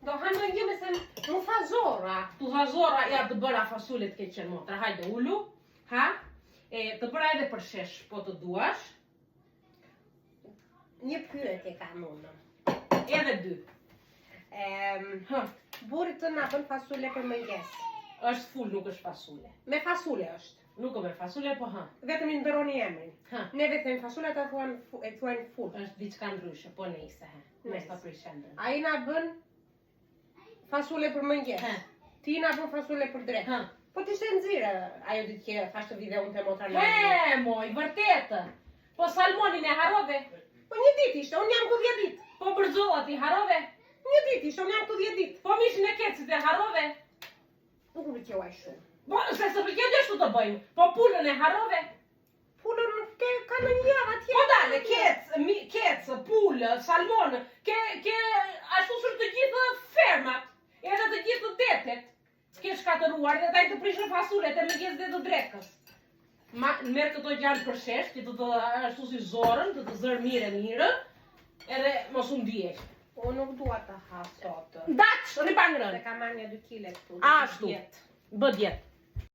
Do hanë një me se më tha Zora. Tu tha Zora, ja të bëra fasule të ke qenë motra. Hajde ulu, ha? Të bëra edhe për shesh, po të duash. Një pyetje kam unë. Edhe 2. Burri të na bën fasule për mëngjes. Është full, nuk është fasule. Me fasule është. Nuk o me fasule, po ha. Vetëm i ndëroni emrin. Ha. Neve thënë fasule ata thuajnë full. Është diçka ndryshe, po nejse, he. Mes ta prishende. Ai na bën fasule për mëngjes. Ti na bën fasule për drekë. Po t'ishte nxirë ajo ditë që thash të vide unë te motra në. He, moj, vërtetë. Po salmonin e harove. Po një ditë ishte, unë jam ku 10 ditë. Po bërzollat i harove. Një ditë ishte, unë jam ku 10 ditë. Po mishin e kecit e harove. Nuk më pëlqeu ai shumë. Po, se së përkje dhe shtu të bëjmë. Po pulën e harove. Pulën ka në një javë atje. Po dale, kecë, pulë, salmonë. Ke ashtu sër të gjithë fermat. Edhe të gjithë të detet. S'ke shkatëruar dhe taj të prishën fasulet e mëngjes dhe të drekës. Merë këto gjallë për shesh, që të ashtu si zorën, të zërë mire, edhe mos u ndjesh. Unë nuk dua të ha sot. Daç, ripangërën. Se ka marrë një 2 kile këtu. Ashtu, bë djetë.